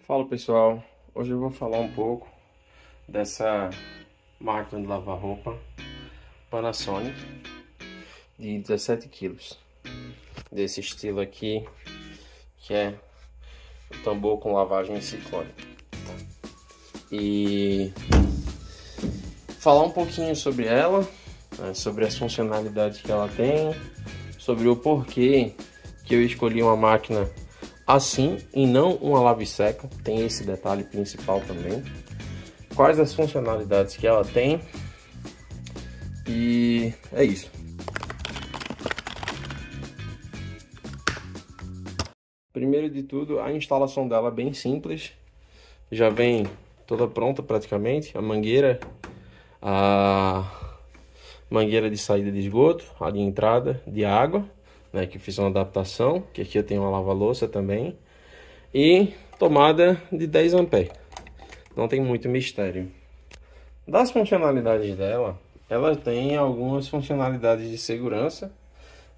Fala pessoal, hoje eu vou falar um pouco dessa máquina de lavar roupa Panasonic de 17 quilos, desse estilo aqui, que é o tambor com lavagem em ciclone. E falar um pouquinho sobre ela, sobre as funcionalidades que ela tem, sobre o porquê que eu escolhi uma máquina assim e não uma lave seca. Tem esse detalhe principal também. Quais as funcionalidades que ela tem. E é isso. Primeiro de tudo, a instalação dela é bem simples. Já vem toda pronta praticamente. A mangueira de saída de esgoto, a de entrada de água, né, que eu fiz uma adaptação, que aqui eu tenho uma lava-louça também, e tomada de 10 amperes. Não tem muito mistério. Das funcionalidades dela, ela tem algumas funcionalidades de segurança,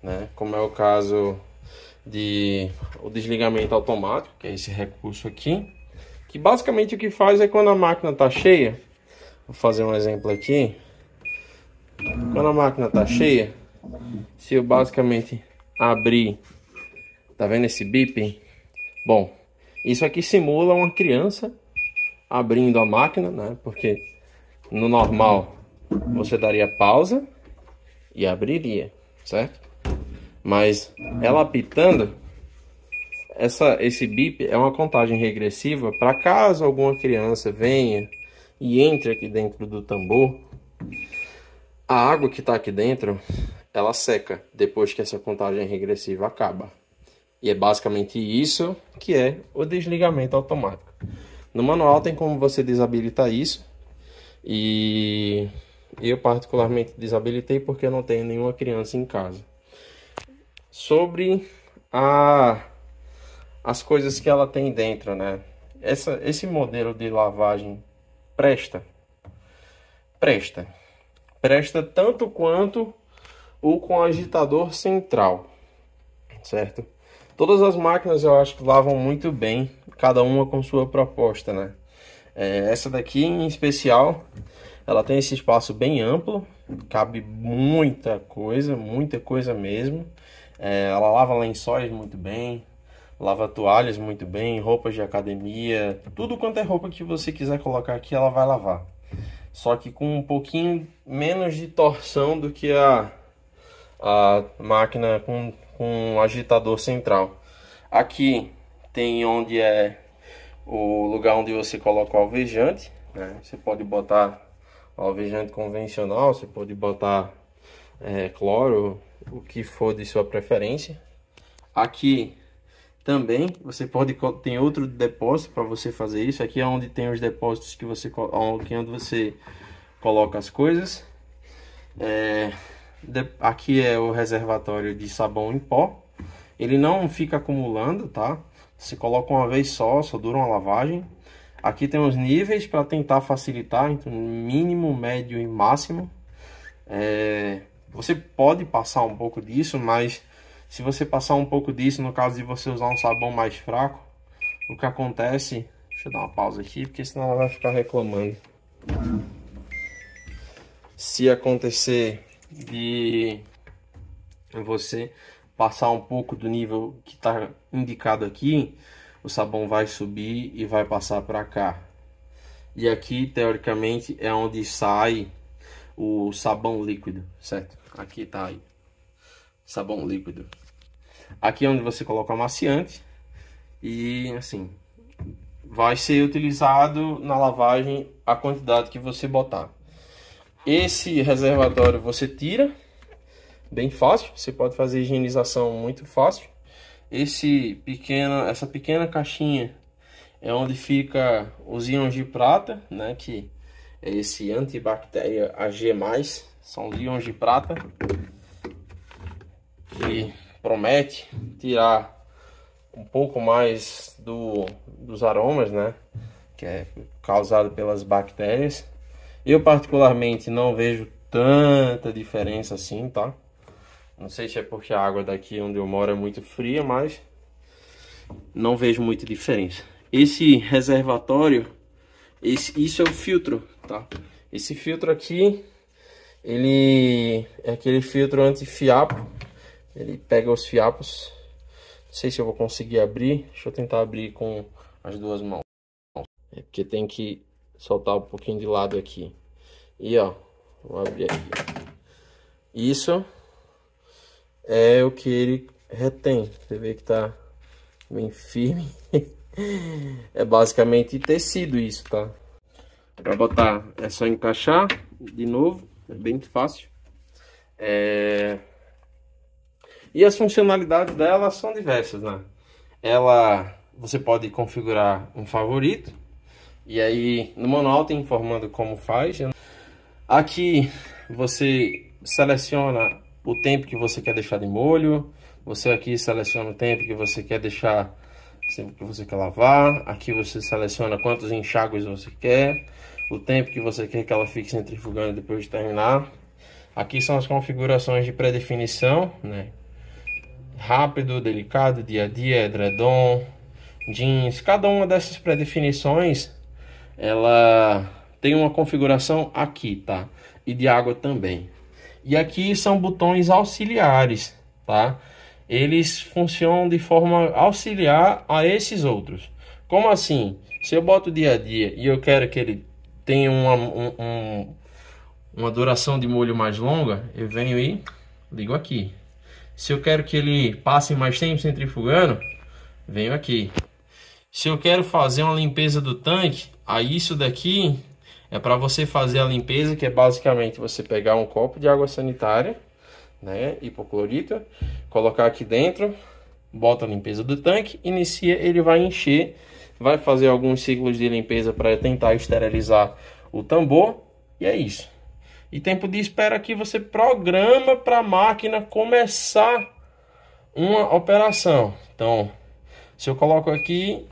né, como é o caso de o desligamento automático, que é esse recurso aqui, que basicamente o que faz é quando a máquina está cheia. Vou fazer um exemplo aqui. Quando a máquina está cheia, se eu basicamente abrir, tá vendo esse bip? Bom, isso aqui simula uma criança abrindo a máquina, né? Porque no normal você daria pausa e abriria, certo? Mas ela apitando, esse bip é uma contagem regressiva para caso alguma criança venha e entre aqui dentro do tambor. A água que está aqui dentro, ela seca depois que essa contagem regressiva acaba. E é basicamente isso que é o desligamento automático. No manual tem como você desabilitar isso. E eu particularmente desabilitei porque eu não tenho nenhuma criança em casa. Sobre as coisas que ela tem dentro, né? Esse modelo de lavagem presta tanto quanto o com agitador central, certo? Todas as máquinas eu acho que lavam muito bem, cada uma com sua proposta, né? Essa daqui em especial, ela tem esse espaço bem amplo, cabe muita coisa mesmo. Ela lava lençóis muito bem, lava toalhas muito bem, roupas de academia, tudo quanto é roupa que você quiser colocar aqui, ela vai lavar. Só que com um pouquinho menos de torção do que a máquina com agitador central. Aqui tem onde é o lugar onde você coloca o alvejante, né? Você pode botar alvejante convencional, você pode botar cloro, o que for de sua preferência. Aqui também você tem outro depósito para você fazer isso. Aqui é onde tem os depósitos que você onde você coloca as coisas. Aqui é o reservatório de sabão em pó. Ele não fica acumulando, tá? Você coloca uma vez só dura uma lavagem. Aqui tem os níveis para tentar facilitar, então mínimo, médio e máximo. Você pode passar um pouco disso, mas se você passar um pouco disso, no caso de você usar um sabão mais fraco, o que acontece... Deixa eu dar uma pausa aqui, porque senão ela vai ficar reclamando. Se acontecer de você passar um pouco do nível que está indicado aqui, o sabão vai subir e vai passar para cá. E aqui, teoricamente, é onde sai o sabão líquido, certo? Aqui tá aí, sabão líquido. Aqui é onde você coloca o amaciante e assim vai ser utilizado na lavagem a quantidade que você botar. Esse reservatório você tira, bem fácil, você pode fazer higienização muito fácil. Essa pequena caixinha é onde fica os íons de prata, né, que é esse antibactéria Ag+, são os íons de prata, que promete tirar um pouco mais dos aromas, né, que é causado pelas bactérias. Eu particularmente não vejo tanta diferença assim, tá? Não sei se é porque a água daqui onde eu moro é muito fria, mas não vejo muita diferença. esse reservatório, isso é o filtro, tá? Esse filtro aqui, ele é aquele filtro anti-fiapo. Ele pega os fiapos. Não sei se eu vou conseguir abrir. Deixa eu tentar abrir com as duas mãos. É porque tem que soltar um pouquinho de lado aqui. E ó, vou abrir aqui. Isso é o que ele retém. Você vê que tá bem firme. É basicamente tecido isso, tá? Para botar é só encaixar de novo. É bem fácil. E as funcionalidades dela são diversas, né? Você pode configurar um favorito. E aí no manual tem informando como faz. Aqui você seleciona o tempo que você quer deixar de molho. Você aqui seleciona o tempo que você quer deixar, sempre que você quer lavar. Aqui você seleciona quantos enxágues você quer, o tempo que você quer que ela fique centrifugando depois de terminar. Aqui são as configurações de pré-definição, né? Rápido, delicado, dia a dia, edredom, jeans. Cada uma dessas pré-definições, ela tem uma configuração aqui, tá? E de água também. E aqui são botões auxiliares, tá? Eles funcionam de forma auxiliar a esses outros. Como assim? Se eu boto dia a dia e eu quero que ele tenha uma duração de molho mais longa, eu venho e ligo aqui. Se eu quero que ele passe mais tempo centrifugando, venho aqui. Se eu quero fazer uma limpeza do tanque, aí isso daqui é para você fazer a limpeza, que é basicamente você pegar um copo de água sanitária, né, hipoclorito, colocar aqui dentro, bota a limpeza do tanque, inicia, ele vai encher, vai fazer alguns ciclos de limpeza para tentar esterilizar o tambor, e é isso. E tempo de espera aqui você programa para a máquina começar uma operação. Então, se eu coloco aqui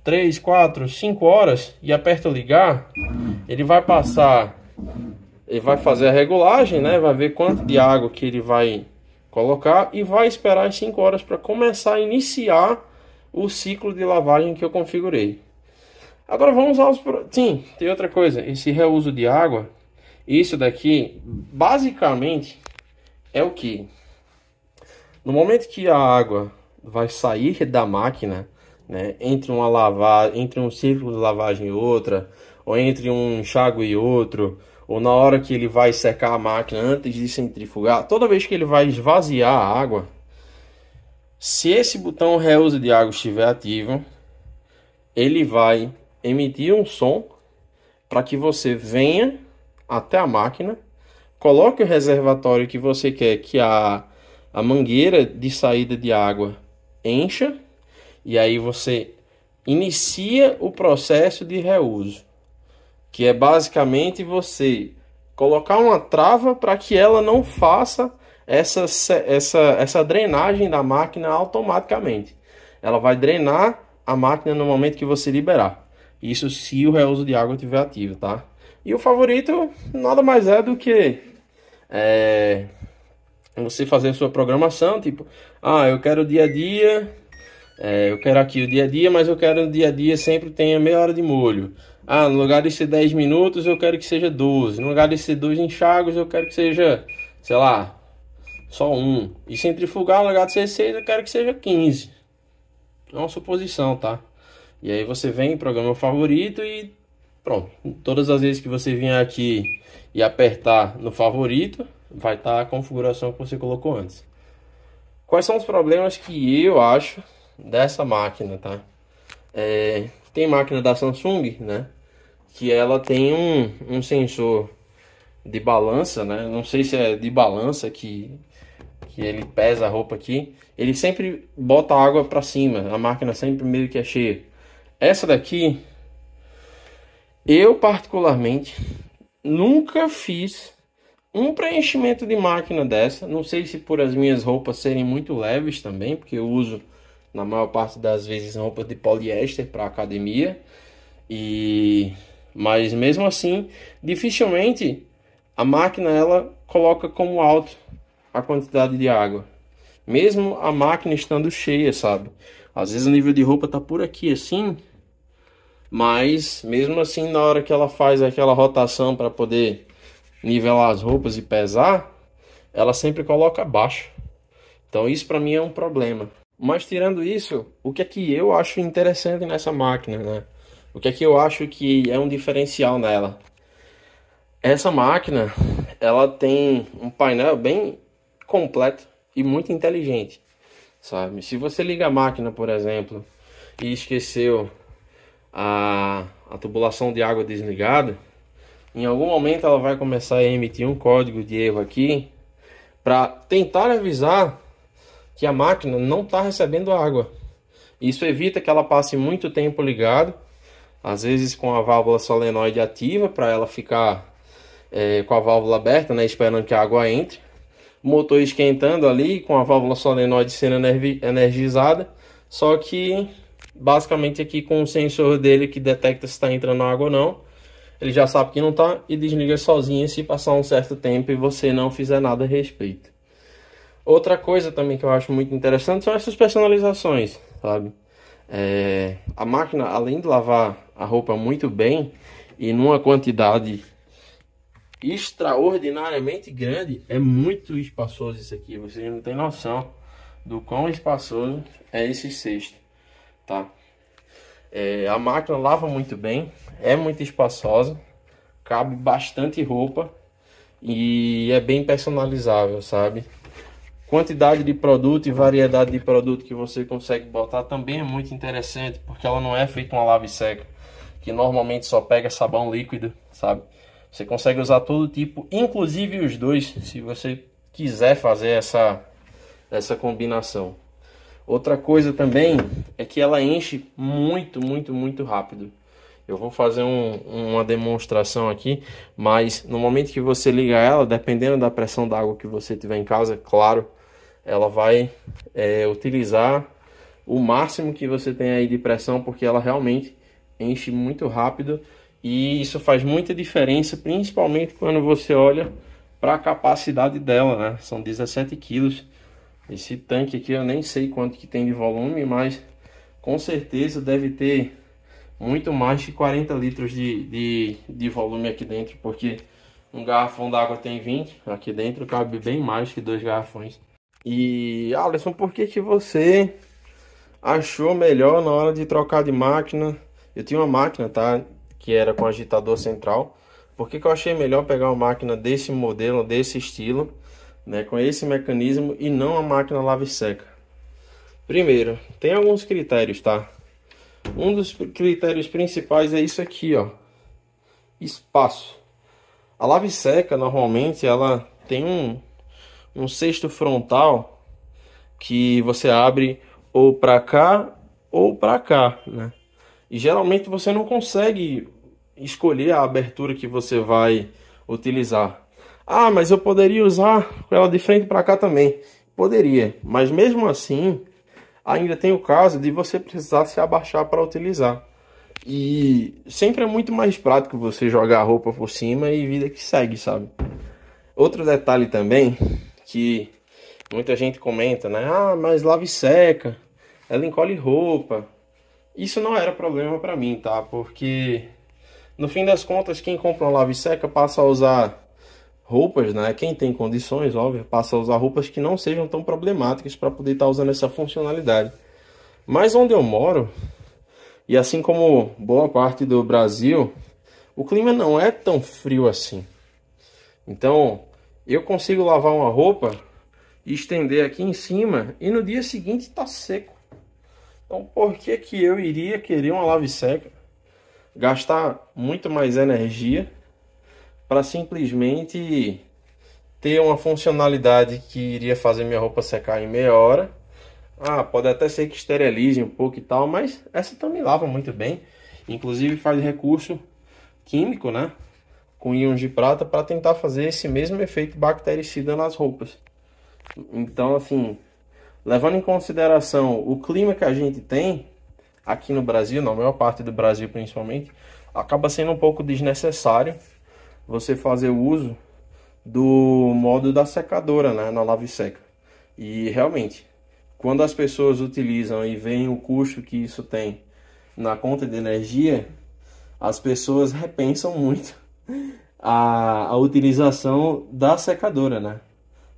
3, 4, 5 horas e aperto ligar, ele vai passar, ele vai fazer a regulagem, né? Vai ver quanto de água que ele vai colocar e vai esperar as 5 horas para começar a iniciar o ciclo de lavagem que eu configurei. Agora vamos aos... Sim, tem outra coisa, esse reuso de água. Isso daqui, basicamente, é o que? No momento que a água vai sair da máquina, né, entre um ciclo de lavagem e outra, ou entre um enxágue e outro, ou na hora que ele vai secar a máquina antes de centrifugar, toda vez que ele vai esvaziar a água, se esse botão reuso de água estiver ativo, ele vai emitir um som para que você venha até a máquina, coloque o reservatório que você quer que a mangueira de saída de água encha, e aí você inicia o processo de reuso, que é basicamente você colocar uma trava para que ela não faça essa drenagem da máquina automaticamente. Ela vai drenar a máquina no momento que você liberar. Isso se o reuso de água estiver ativo, tá? E o favorito nada mais é do que você fazer a sua programação, tipo, eu quero dia a dia, eu quero aqui o dia a dia, mas eu quero o dia a dia sempre tenha meia hora de molho. No lugar de ser 10 minutos, eu quero que seja 12. No lugar de ser 2 enxágues, eu quero que seja, sei lá, só 1. E centrifugar, no lugar de ser 6, eu quero que seja 15. É uma suposição, tá? E aí você vem, programa o favorito e pronto. Todas as vezes que você vier aqui e apertar no favorito, vai estar a configuração que você colocou antes. Quais são os problemas que eu acho dessa máquina, tá? Tem máquina da Samsung, né? Que ela tem um sensor de balança, né? Não sei se é de balança que ele pesa a roupa aqui. Ele sempre bota a água para cima. A máquina sempre meio que é cheia. Essa daqui, eu particularmente nunca fiz um preenchimento de máquina dessa. Não sei se por as minhas roupas serem muito leves também, porque eu uso na maior parte das vezes roupas de poliéster para academia. Mas mesmo assim, dificilmente a máquina ela coloca como alto a quantidade de água. Mesmo a máquina estando cheia, sabe? Às vezes o nível de roupa tá por aqui assim, Mas mesmo assim, na hora que ela faz aquela rotação para poder nivelar as roupas e pesar, ela sempre coloca abaixo. Então isso para mim é um problema. Mas tirando isso, o que é que eu acho interessante nessa máquina, né? O que é que eu acho que é um diferencial nela? Essa máquina, ela tem um painel bem completo e muito inteligente, sabe? Se você liga a máquina, por exemplo, e esqueceu a tubulação de água desligada, em algum momento ela vai começar a emitir um código de erro aqui para tentar avisar que a máquina não está recebendo água. Isso evita que ela passe muito tempo ligado, às vezes com a válvula solenoide ativa para ela ficar com a válvula aberta, né, esperando que a água entre. O motor esquentando ali com a válvula solenoide sendo energizada, só que basicamente aqui com o sensor dele que detecta se está entrando água ou não, ele já sabe que não está e desliga sozinho se passar um certo tempo e você não fizer nada a respeito. Outra coisa também que eu acho muito interessante são essas personalizações, sabe? A máquina, além de lavar a roupa muito bem e numa quantidade extraordinariamente grande, é muito espaçoso isso aqui. Vocês não tem noção do quão espaçoso é esse cesto, tá? A máquina lava muito bem, é muito espaçosa, cabe bastante roupa e é bem personalizável, sabe? Quantidade de produto e variedade de produto que você consegue botar também é muito interessante, porque ela não é feita uma lava e seca, que normalmente só pega sabão líquido, sabe? Você consegue usar todo tipo, inclusive os dois, se você quiser fazer essa combinação. Outra coisa também é que ela enche muito rápido. Eu vou fazer uma demonstração aqui, mas no momento que você liga ela, dependendo da pressão da água que você tiver em casa, claro, ela vai utilizar o máximo que você tem aí de pressão, porque ela realmente enche muito rápido. E isso faz muita diferença, principalmente quando você olha para a capacidade dela, né? São 17 quilos. Esse tanque aqui eu nem sei quanto que tem de volume, mas com certeza deve ter muito mais de 40 litros de volume aqui dentro, porque um garrafão d'água tem 20, aqui dentro cabe bem mais que 2 garrafões. E Alisson, por que você achou melhor na hora de trocar de máquina? Eu tinha uma máquina, tá, que era com agitador central. Por que eu achei melhor pegar uma máquina desse modelo, desse estilo, né, com esse mecanismo e não a máquina lava e seca? Primeiro, tem alguns critérios, tá? Um dos critérios principais é isso aqui, ó, espaço. A lava e seca normalmente ela tem um cesto frontal que você abre ou para cá ou para cá, né? E geralmente você não consegue escolher a abertura que você vai utilizar. Ah, mas eu poderia usar ela de frente para cá também. Poderia, mas mesmo assim, ainda tem o caso de você precisar se abaixar para utilizar. E sempre é muito mais prático você jogar a roupa por cima e vida que segue, sabe? Outro detalhe também, que muita gente comenta, né? Ah, mas lava e seca, ela encolhe roupa. Isso não era problema para mim, tá? Porque no fim das contas, quem compra uma lava e seca passa a usar roupas, né? Quem tem condições, óbvio, passa a usar roupas que não sejam tão problemáticas para poder estar usando essa funcionalidade. Mas onde eu moro, e assim como boa parte do Brasil, o clima não é tão frio assim. Então, eu consigo lavar uma roupa e estender aqui em cima e no dia seguinte está seco. Então, por que eu iria querer uma lava e seca, gastar muito mais energia para simplesmente ter uma funcionalidade que iria fazer minha roupa secar em meia hora? Ah, pode até ser que esterilize um pouco e tal, mas essa também lava muito bem. Inclusive faz recurso químico, né, com íons de prata para tentar fazer esse mesmo efeito bactericida nas roupas. Então, assim, levando em consideração o clima que a gente tem aqui no Brasil, na maior parte do Brasil principalmente, acaba sendo um pouco desnecessário você fazer o uso do modo da secadora, né, na lava e seca. E realmente, quando as pessoas utilizam e veem o custo que isso tem na conta de energia, as pessoas repensam muito a utilização da secadora, né?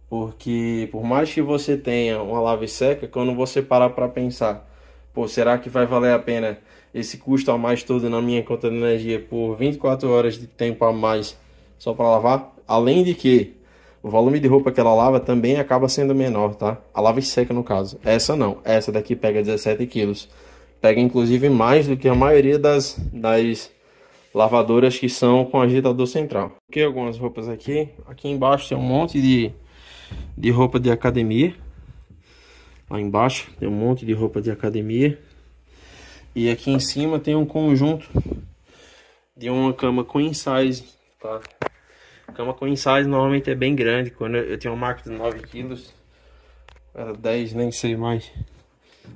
Porque por mais que você tenha uma lava e seca, quando você parar para pensar, pô, será que vai valer a pena esse custo a mais todo na minha conta de energia por 24 horas de tempo a mais só para lavar? Além de que o volume de roupa que ela lava também acaba sendo menor, tá? A lava e seca no caso. Essa não, essa daqui pega 17 quilos. Pega inclusive mais do que a maioria das lavadoras que são com agitador central. Aqui algumas roupas aqui. Aqui embaixo tem um monte de roupa de academia. Lá embaixo tem um monte de roupa de academia. E aqui em cima tem um conjunto de uma cama queen size, tá? A cama queen size normalmente é bem grande. Quando eu tinha uma máquina de 9 quilos, era 10, nem sei mais.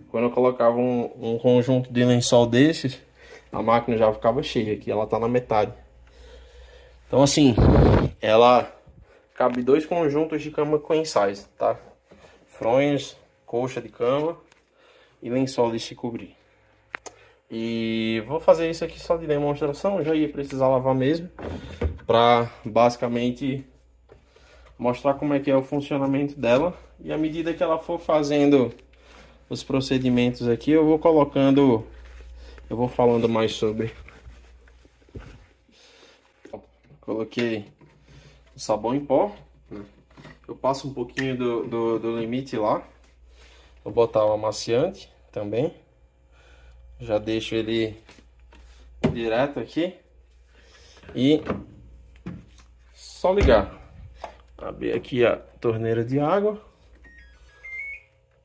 Quando eu colocava um conjunto de lençol desses, a máquina já ficava cheia. Aqui ela tá na metade. Então assim, ela cabe 2 conjuntos de cama queen size, tá? Fronhas, colcha de cama e lençol de se cobrir. E vou fazer isso aqui só de demonstração, já ia precisar lavar mesmo, para basicamente mostrar como é que é o funcionamento dela. E à medida que ela for fazendo os procedimentos aqui, eu vou colocando, eu vou falando mais sobre. Coloquei o sabão em pó, eu passo um pouquinho do limite lá. Vou botar o amaciante também. Já deixo ele direto aqui. E só ligar. Abrir aqui a torneira de água.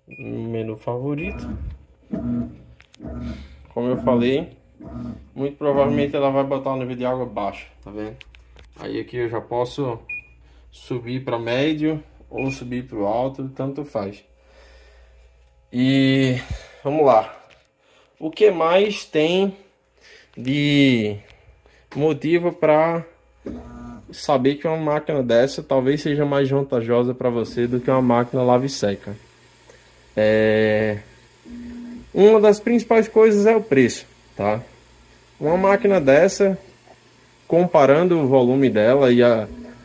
Menu favorito. Como eu falei, muito provavelmente ela vai botar o nível de água baixo, tá vendo? Aí aqui eu já posso subir para médio ou subir para o alto, tanto faz. E vamos lá. O que mais tem de motivo para saber que uma máquina dessa talvez seja mais vantajosa para você do que uma máquina lava e seca? Uma das principais coisas é o preço, tá? Uma máquina dessa, comparando o volume dela e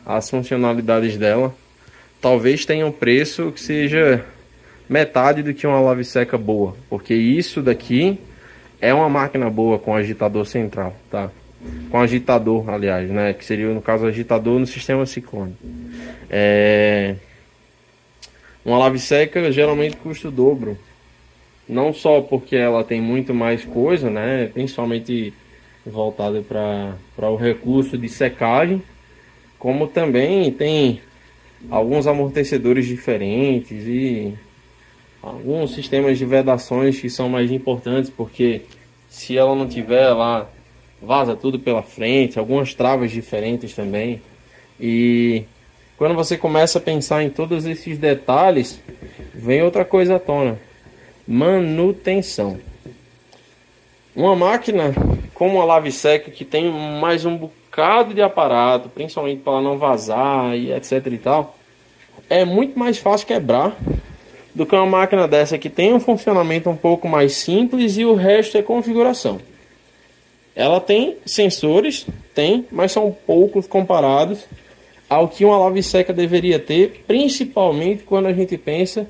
as funcionalidades dela, talvez tenha um preço que seja metade do que uma lava e seca boa, porque isso daqui é uma máquina boa com agitador central, tá? Com agitador, aliás, né? Que seria, no caso, agitador no sistema ciclone. Uma lava e seca geralmente custa o dobro. Não só porque ela tem muito mais coisa, né? Principalmente voltada para o recurso de secagem, como também tem alguns amortecedores diferentes e alguns sistemas de vedações que são mais importantes, porque se ela não tiver lá, vaza tudo pela frente, algumas travas diferentes também. E quando você começa a pensar em todos esses detalhes, vem outra coisa à tona: manutenção. Uma máquina como a lava e seca, que tem mais um bocado de aparato, principalmente para ela não vazar e etc e tal, é muito mais fácil quebrar do que uma máquina dessa que tem um funcionamento um pouco mais simples e o resto é configuração. Ela tem sensores, mas são poucos comparados ao que uma lava e seca deveria ter, principalmente quando a gente pensa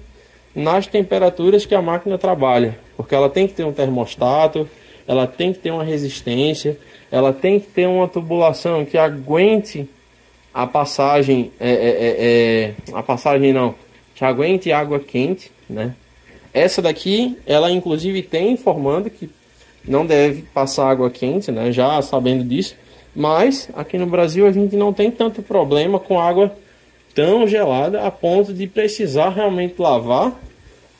nas temperaturas que a máquina trabalha, porque ela tem que ter um termostato, ela tem que ter uma resistência, ela tem que ter uma tubulação que aguente a passagem, que aguente água quente, né? Essa daqui, ela inclusive tem informando que não deve passar água quente, né? Já sabendo disso, mas aqui no Brasil a gente não tem tanto problema com água tão gelada a ponto de precisar realmente lavar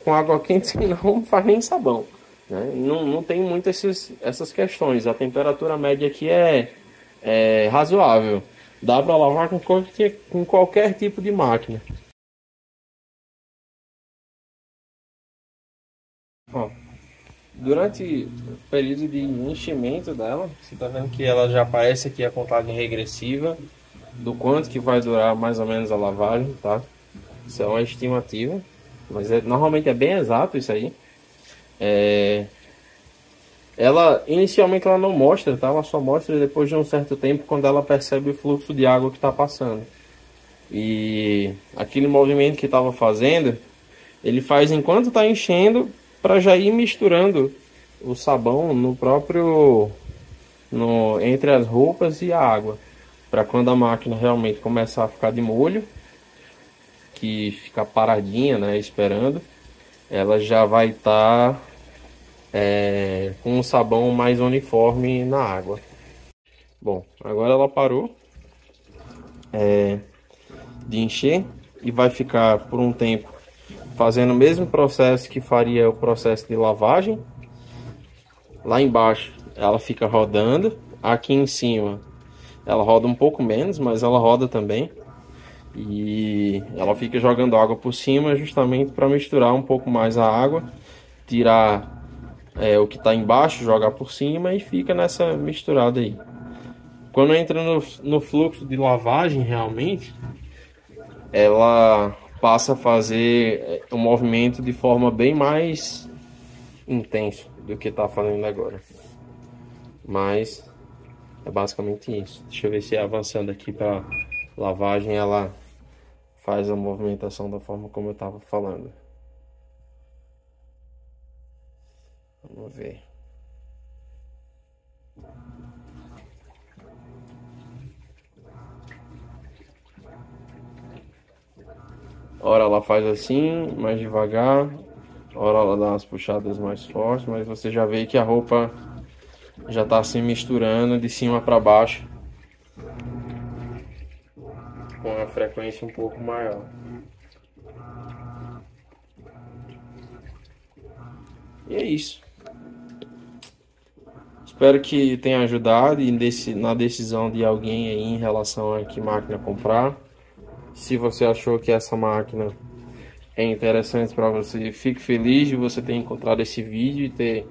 com água quente, senão não faz nem sabão, né? Não tem muito essas questões. A temperatura média aqui é razoável, dá para lavar com qualquer tipo de máquina. Ó, durante o período de enchimento dela, você está vendo que ela já aparece aqui a contagem regressiva do quanto que vai durar mais ou menos a lavagem, tá? Isso é uma estimativa, mas normalmente é bem exato isso aí. Ela, inicialmente ela não mostra, tá? Ela só mostra depois de um certo tempo, quando ela percebe o fluxo de água que está passando. E aquele movimento que estava fazendo, ele faz enquanto está enchendo, para já ir misturando o sabão no próprio, entre as roupas e a água. Para quando a máquina realmente começar a ficar de molho, que fica paradinha, né, esperando, ela já vai estar com um sabão mais uniforme na água. Bom, agora ela parou de encher e vai ficar por um tempo fazendo o mesmo processo que faria o processo de lavagem. Lá embaixo ela fica rodando, aqui em cima ela roda um pouco menos, mas ela roda também. E ela fica jogando água por cima justamente para misturar um pouco mais a água, tirar o que está embaixo, jogar por cima e fica nessa misturada aí. Quando entra no fluxo de lavagem realmente, ela passa a fazer um movimento de forma bem mais intenso do que está fazendo agora. Mas é basicamente isso. Deixa eu ver se avançando aqui para lavagem ela faz a movimentação da forma como eu estava falando. Vamos ver. Ora ela faz assim, mais devagar. Ora ela dá umas puxadas mais fortes, mas você já vê que a roupa já está se misturando de cima para baixo com a frequência um pouco maior. E é isso. Espero que tenha ajudado na decisão de alguém aí em relação a que máquina comprar. Se você achou que essa máquina é interessante para você, fique feliz de você ter encontrado esse vídeo e ter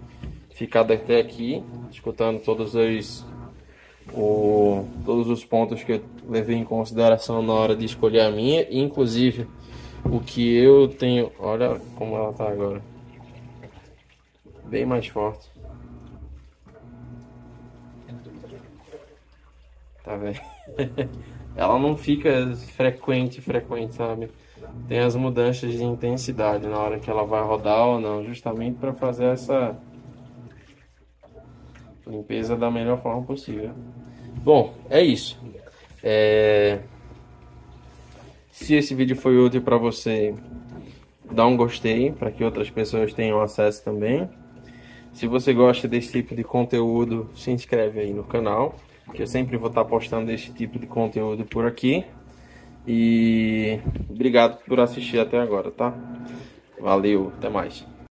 ficado até aqui, escutando todos os pontos que eu levei em consideração na hora de escolher a minha, inclusive o que eu tenho. Olha como ela tá agora, bem mais forte. Tá vendo? Ela não fica frequente, sabe? Tem as mudanças de intensidade na hora que ela vai rodar ou não, justamente para fazer essa limpeza da melhor forma possível. Bom, é isso. Se esse vídeo foi útil para você, dá um gostei para que outras pessoas tenham acesso também. Se você gosta desse tipo de conteúdo, se inscreve aí no canal, que eu sempre vou estar postando esse tipo de conteúdo por aqui. E obrigado por assistir até agora, tá? Valeu, até mais.